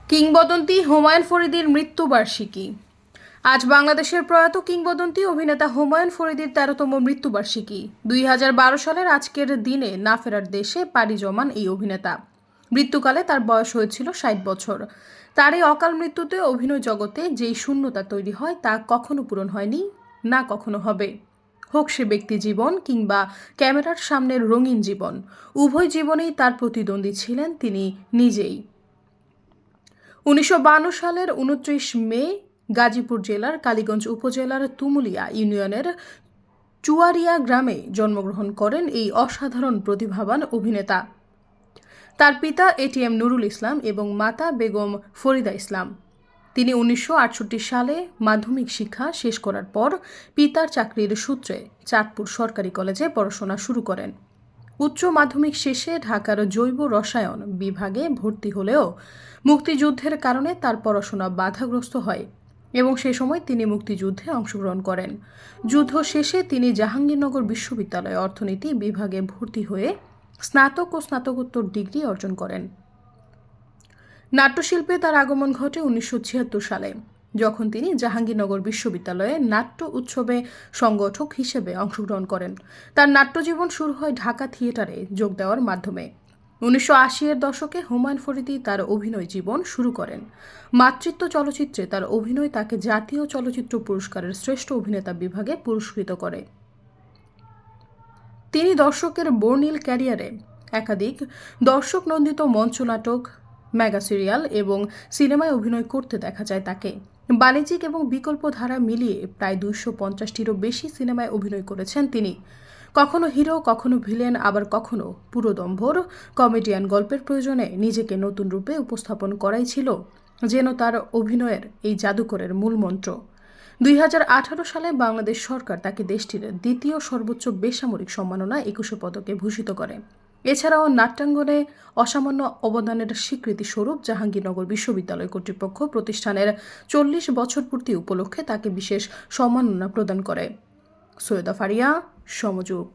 কিংবদন্তি হুমায়ুন ফরিদীর মৃত্যুবার্ষিকী। আজ বাংলাদেশের প্রয়াত কিংবদন্তি অভিনেতা হুমায়ুন ফরিদীর ১৩তম মৃত্যুবার্ষিকী। ২০১২ সালের আজকের দিনে না ফেরার দেশে পাড়ি জমান এই অভিনেতা। মৃত্যুকালে তার বয়স হয়েছিল ৬০ বছর। তার এই অকাল মৃত্যুতে অভিনয় জগতে যেই শূন্যতা তৈরি হয় তা কখনো পূরণ হয়নি, না কখনো হবে। হোক সে ব্যক্তি জীবন কিংবা ক্যামেরার সামনের রঙিন জীবন, উভয় জীবনেই তার প্রতিদ্বন্দ্বী ছিলেন তিনি নিজেই। ১৯৫২ সালের ২৯ মে গাজীপুর জেলার কালীগঞ্জ উপজেলার তুমুলিয়া ইউনিয়নের চুয়ারিয়া গ্রামে জন্মগ্রহণ করেন এই অসাধারণ প্রতিভাবান অভিনেতা। তার পিতা এটিএম নুরুল ইসলাম এবং মাতা বেগম ফরিদা ইসলাম। তিনি ১৯৬৮ সালে মাধ্যমিক শিক্ষা শেষ করার পর পিতার চাকরির সূত্রে চাঁদপুর সরকারি কলেজে পড়াশোনা শুরু করেন। উচ্চ মাধ্যমিক শেষে ঢাকার জৈব রসায়ন বিভাগে ভর্তি হলেও মুক্তিযুদ্ধের কারণে তার পড়াশোনা বাধাগ্রস্ত হয় এবং সে সময় তিনি মুক্তিযুদ্ধে অংশগ্রহণ করেন। যুদ্ধ শেষে তিনি জাহাঙ্গীরনগর বিশ্ববিদ্যালয়ে অর্থনীতি বিভাগে ভর্তি হয়ে স্নাতক ও স্নাতকোত্তর ডিগ্রি অর্জন করেন। নাট্যশিল্পে তার আগমন ঘটে ১৯৭৬ সালে, যখন তিনি জাহাঙ্গীরনগর বিশ্ববিদ্যালয়ে নাট্য উৎসবে সংগঠক হিসেবে অংশগ্রহণ করেন। তার নাট্যজীবন শুরু হয় ঢাকা থিয়েটারে যোগ দেওয়ার মাধ্যমে। ১৯৮০-এর দশকে হুমায়ুন ফরিদী তার অভিনয় জীবন শুরু করেন। মাতৃত্ব চলচ্চিত্রে তার অভিনয় তাকে জাতীয় চলচ্চিত্র পুরস্কারের শ্রেষ্ঠ অভিনেতা বিভাগে পুরস্কৃত করে। তিনি দর্শকের বর্ণিল ক্যারিয়ারে একাধিক দর্শক নন্দিত মঞ্চনাটক, মেগা সিরিয়াল এবং সিনেমায় অভিনয় করতে দেখা যায় তাকে। বাণিজ্যিক এবং বিকল্প ধারা মিলিয়ে প্রায় ২৫০টিরও বেশি সিনেমায় অভিনয় করেছেন তিনি। কখনো হিরো, কখনো ভিলেন, আবার কখনো পুরোদম্ভর কমেডিয়ান গল্পের প্রয়োজনে নিজেকে নতুন রূপে উপস্থাপন করাই ছিল যেন তার অভিনয়ের এই জাদুকরের মূলমন্ত্র। ২০১৮ সালে বাংলাদেশ সরকার তাকে দেশটির দ্বিতীয় সর্বোচ্চ বেসামরিক সম্মাননা ২১ পদকে ভূষিত করে। এছাড়াও নাট্যাঙ্গনে অসামান্য অবদানের স্বীকৃতি স্বরূপ জাহাঙ্গীরনগর বিশ্ববিদ্যালয় কর্তৃপক্ষ প্রতিষ্ঠানের ৪০ বছর পূর্তি উপলক্ষে তাকে বিশেষ সম্মাননা প্রদান করে। সৈয়দা ফারিয়া, সমযোগ।